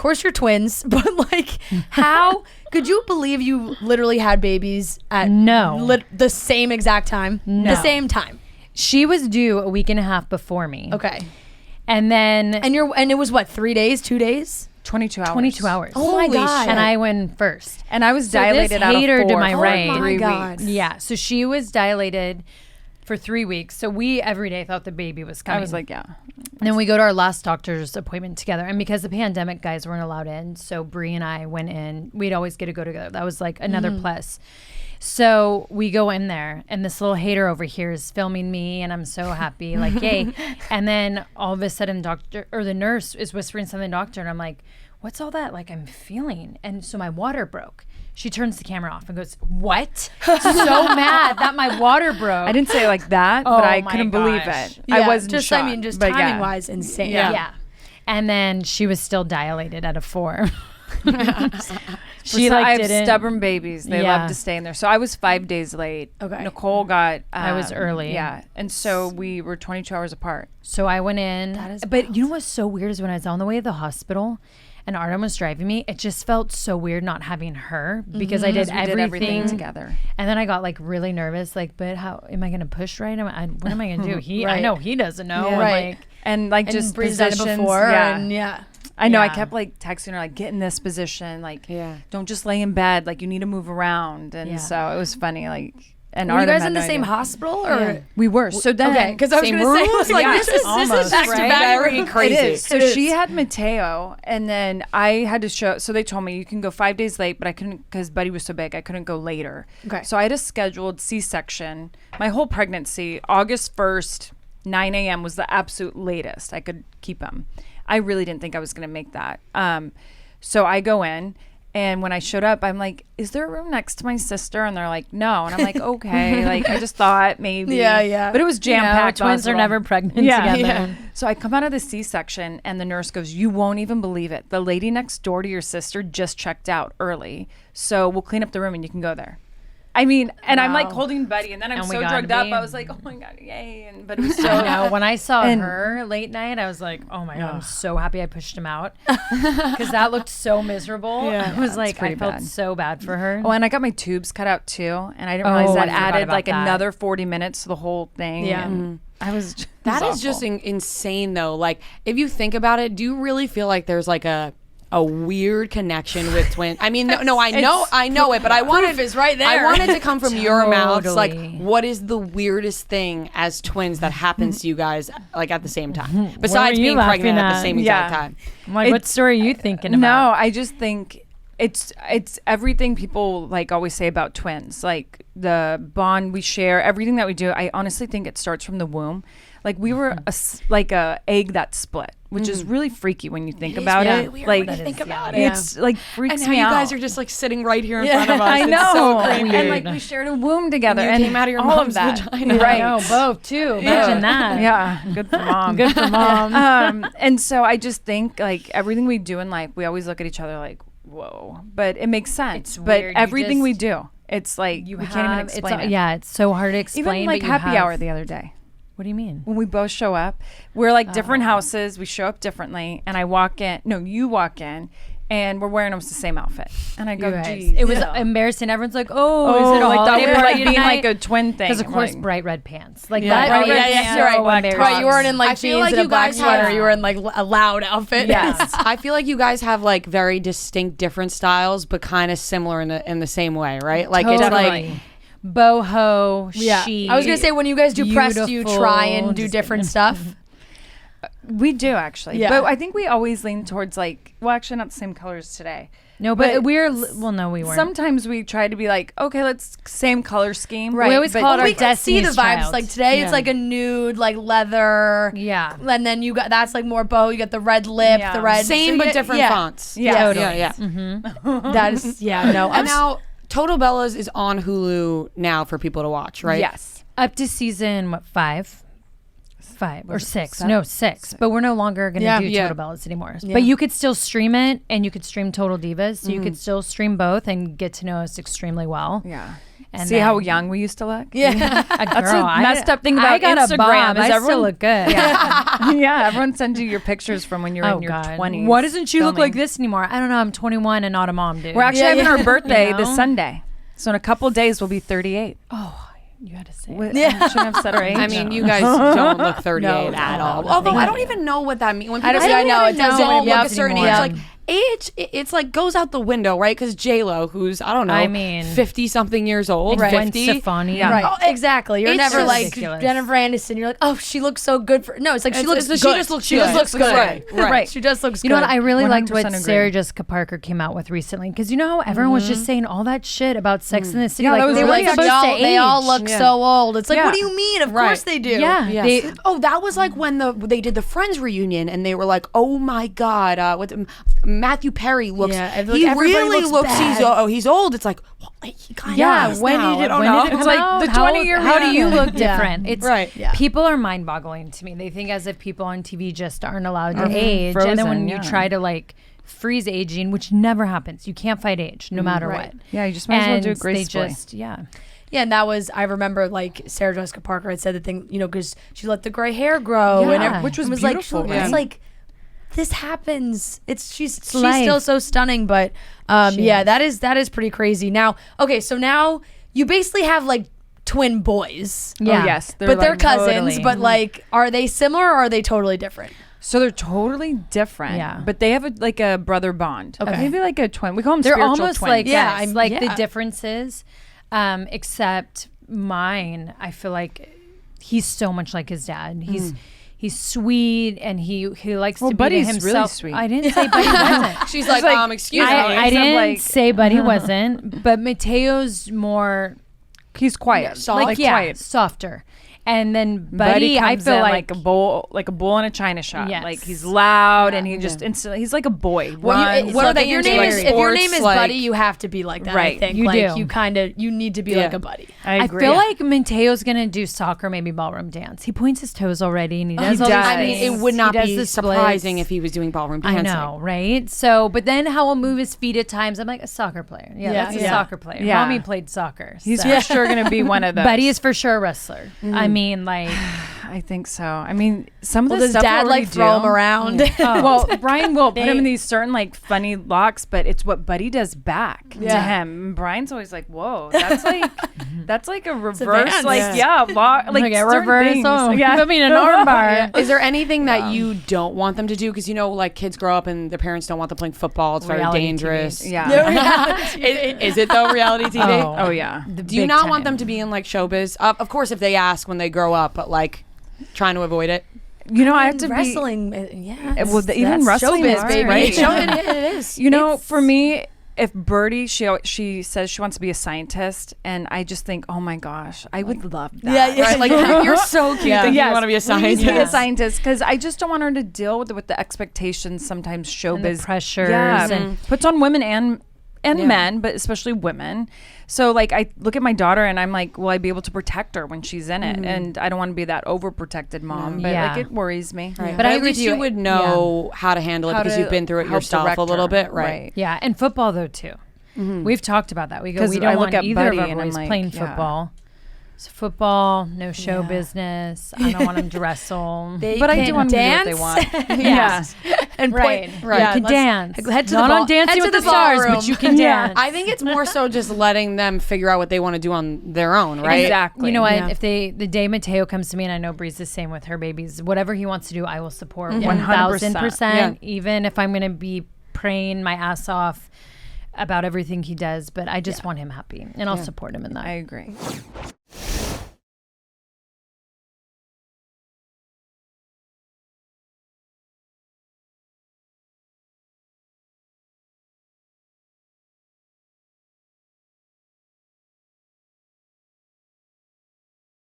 course you're twins, but like, how could you believe you literally had babies at the same exact time? No. The same time. She was due a week and a half before me. Okay. And then And it was what, 3 days, 2 days? 22 hours. 22 hours. Oh my God. And I went first. And I was So dilated this out hater of to 4 my for right. 3 God. weeks. Yeah. So she was dilated for 3 weeks. So we every day thought the baby was coming. I was like, yeah. And then we go to our last doctor's appointment together. And because the pandemic, guys weren't allowed in, so Bree and I went in. We'd always get to go together. That was like another plus. So we go in there, and this little hater over here is filming me, and I'm so happy, like, yay. And then all of a sudden, the nurse is whispering something to the doctor, and I'm like, what's all that? Like, I'm feeling. And so my water broke. She turns the camera off and goes, what? So mad that my water broke. I didn't say it like that, Oh but I my couldn't believe gosh. it. I wasn't just shocked. I mean, just but timing yeah. wise, insane. Yeah. And then she was still dilated at a 4. She like, I have didn't- stubborn babies. They Yeah. love to stay in there. So I was 5 days late. Okay. Nicole got. I was early. Yeah, and so we were 22 hours apart. So I went in. That is but you know what's so weird is when I was on the way to the hospital and Artem was driving me, it just felt so weird not having her because I did We did everything everything together. And then I got like really nervous, like, but how am I going to push right? What am I going to do? I Right. know he doesn't know. Yeah. I'm Right. like, And like And just Bree's done it positions. before, Yeah. and yeah. I know. I Yeah. kept like texting her, like, get in this position. Like, Yeah. don't just lay in bed. Like, you need to move around. And Yeah. so it was funny. Like, and Were you Artem guys had in the no same idea. hospital or? We were. So then, Okay, because I was Same going to say, I room? was like, Yeah. this is Almost, back to right? back. Very crazy. It is. So It she is. had Mateo, and then I had to show. So they told me you can go 5 days late, but I couldn't because Buddy was so big. I couldn't go later. Okay. So I had a scheduled C-section. My whole pregnancy, August 1st, 9 a.m. was the absolute latest I could keep him. I really didn't think I was going to make that. So I go in. And when I showed up, I'm like, is there a room next to my sister? And they're like, no. And I'm like, okay. Like, I just thought maybe. Yeah. But it was jam-packed. twins are hospital. never pregnant Yeah. together. So I come out of the C-section and the nurse goes, you won't even believe it. The lady next door to your sister just checked out early. So we'll clean up the room and you can go there. I mean, and I'm like Wow. holding Buddy, and then I'm And we so got drugged to up. be. I was like, oh my God, yay. And, but it was so. I know. When I saw And- her late night, I was like, oh my God, I'm so happy I pushed him out because that looked so miserable. I was like, I pretty felt bad. so bad for her. Oh, and I got my tubes cut out too. And I didn't Oh, realize I that forgot added about like that. another 40 minutes to the whole thing. Yeah. And I was. That it is was just awful. insane, though. Like, if you think about it, do you really feel like there's like a weird connection with twins? I mean, no, I know it, but I wanted is right there. I wanted to come from your mouths. Like, Totally. what is the weirdest thing as twins that happens to you guys like at the same time, besides you being pregnant laughing at the at? same exact Yeah. time? I'm like, what It's- story are you thinking about? No, I just think it's everything people like always say about twins, like the bond we share, everything that we do. I honestly think it starts from the womb. Like we were like a egg that split, which is really freaky when you think about really it. weird Like when you think about it. it's like freaks And how me you out. guys are just like sitting right here in front of us. I It's know, so creepy. and like we shared a womb together, You and came out of your all mom's of that, vagina. right? I know, both too. Imagine that. Yeah, good for mom. Good for mom. And so I just think like everything we do in life, we always look at each other like, whoa, but it makes sense. It's But weird. You everything we just- do, it's like we can't even explain it. Yeah, it's so hard to explain. Even like but you happy have- hour the other day. What do you mean? When we both show up, we're like different houses. We show up differently, and I walk in. No, you walk in, and we're wearing almost the same outfit. And I go, You guys. geez. It was embarrassing. Everyone's like, "Oh, is it a like that holiday we're like party being tonight?" like a twin thing. Because of course, Like, bright red pants. Like Yeah. that. Right, always yeah, is yeah, so right. embarrassing. Right, you weren't in like I feel jeans like and a you black guys sweater. have- You were in like a loud outfit. Yes. I feel like you guys have like very distinct different styles, but kind of similar in the same way, right? Like it's like Totally. Boho, Yeah. chic. I was gonna say when you guys do press, do you try and do Beautiful. different stuff? we do actually, Yeah. but I think we always lean towards like, well, actually, not the same colors today. No, but But we're well. No, we weren't. Sometimes we try to be like, okay, let's same color scheme. Right. We always call it our We can see the Destiny's vibes. Child. Like today, it's Yeah. like a nude, like leather. Yeah. And then you got that's like more boho. You got the red lip, Yeah. the red same so you but get- different yeah. fonts. Yeah. yeah. That is no. And now Total Bellas is on Hulu now for people to watch, right? Yes. Up to season what 5 or Was it 6? 7? No, 6. But we're no longer going to Yeah. do Yeah. Total Bellas anymore. Yeah. But you could still stream it, and you could stream Total Divas. So you could still stream both and get to know us extremely well. Yeah. And See how young we used to look? Yeah. That's the messed up thing about I got Instagram a bob. is I everyone still look good. yeah, everyone sends you your pictures from when you're in your 20s. Why doesn't she look like filming. this anymore? I don't know. I'm 21 and not a mom, dude. We're actually having our birthday You know? this Sunday. So in a couple of days, we'll be 38. You had to say I it. shouldn't have said our age. I mean, you guys don't look 38 No, at no, all. no, Although thank I don't even know what that means. When people don't say, even know. It doesn't don't even look a mean certain age, anymore. like age, it's like goes out the window, right? Because J-Lo, who's, I don't know, I mean, 50-something years old, Gwen 50. Stefani. Yeah. Right. Oh, exactly. You're it's never just like ridiculous. Jennifer Aniston. You're like, oh, she looks so good for. No, it's like she looks good. She just looks She good. just looks good. Right. She just looks good. You know what? I really liked what 100% agree. Sarah Jessica Parker came out with recently because you know how everyone was just saying all that shit about Sex in the City. Yeah, like that was they they were were really like, supposed to they all age. look so old. It's like, Yeah. what do you mean? Of course they do. Yeah, Yes. they- Oh, that was like when they did the Friends reunion, and they were like, "Oh my God, Matthew Perry looks. Yeah, I feel he like everybody really looks looks. bad. He's old. It's like, well, he kind of Yeah, is when now. did it? I don't When know. did it It's come like out? the How- 20-year How do you reunion. look different? It's Right. Yeah. People are mind-boggling to me. They think as if people on TV just aren't allowed to age, and then when Frozen, you yeah. try to like freeze aging, which never happens, you can't fight age, no matter Right. what. Yeah, you just might as well And do it gracefully. They just, yeah. Yeah, and that was, I remember like Sarah Jessica Parker had said the thing, you know, because she let the gray hair grow, and Yeah. Which was it beautiful, like, right? it's like, this happens. She's life. still so stunning, but yeah, that is pretty crazy. Now, okay, so now you basically have like twin boys. Yeah. Oh, yes. But they're like, cousins, totally. but like, are they similar or are they totally different? So they're totally different. Yeah. But they have like a brother bond. Okay. Maybe like a twin. We call them They're spiritual almost twins. like Yeah, us. I'm- Like the yeah. differences, except mine. I feel like he's so much like his dad. He's sweet and he likes Well, to be to Buddy's really himself. sweet. I didn't say Buddy wasn't. She's like, excuse me. I didn't like- say Buddy wasn't, but Mateo's more He's quiet. like quiet. softer. And then Buddy Buddy, I comes feel in like a bull in a china shop. Yes. Like he's loud and he just instantly he's like a boy. Runs, what are like, they if your into, name like, is if your name sports, is like- Buddy, you have to be like that. I Right, think you like do. you need to be Yeah. like a Buddy. I I agree. feel like Mateo's gonna do soccer, maybe ballroom dance. He points his toes already, and he does all these does. I mean, things. it would not He does be the surprising splits. if he was doing ballroom I dancing. know, right? So, but then how he'll move his feet at times. I'm like, a soccer player. Yeah, Yeah, that's a yeah. soccer player. Yeah. Mommy played soccer. he's so. for sure gonna be one of those. Buddy is for sure a wrestler. I mean, like, I think so. I mean, some of Well, the does stuff dad we like already throw him do- around? Well, Brian will put him in these certain like funny locks, but it's what Buddy does back to Yeah. him. And Brian's always like, "Whoa, that's like a reverse, advanced. like lock, like a certain reverse. things. Oh, yeah, put me in an arm bar. Is there anything that you don't want them to do? Because like kids grow up and their parents don't want them playing football. It's very Reality dangerous. TV. yeah. Is it though reality TV? Oh. Oh yeah. Do you not want them to be in like showbiz? Of course, if they ask when they grow up, but like trying to avoid it. You know, I have to be. wrestling. Yeah, Well, even that's wrestling showbiz, is baby. right. It's show- it is. You know, for me, if Birdie, she says she wants to be a scientist, and I just think, oh my gosh, I would love that. Yeah, yeah. Right? Like you're so cute. Yeah. That Yes. you want to be a We scientist. need to be a scientist because I just don't want her to deal with the expectations sometimes showbiz the pressures yeah, and- puts on women and men, but especially women. So like I look at my daughter and I'm like, will I be able to protect her when she's in it? And I don't want to be that overprotected mom, but Yeah. like it worries me. Right. But I at agree least with you. you would know how to handle it How because to you've been through it help yourself direct a little her. bit, right? Yeah, and football though too. We've talked about that. We go. 'Cause We I don't look want at either Buddy of our and I'm boys like, playing yeah. football. So football, no show business. I don't want them to wrestle. They But I can do want them to do what they dance. want. Yes. and Right. point. Right. You Yeah, can let's dance. Head to Not the ball, on Dancing head with to the Stars, but ballroom. you can dance. I think it's more so just letting them figure out what they want to do on their own, right? Exactly. You know what? Yeah. If the day Mateo comes to me, and I know Bree's the same with her babies, whatever he wants to do, I will support 1,000%. Yeah. Even if I'm going to be praying my ass off about everything he does, but I just want him happy, and I'll support him in that. I agree.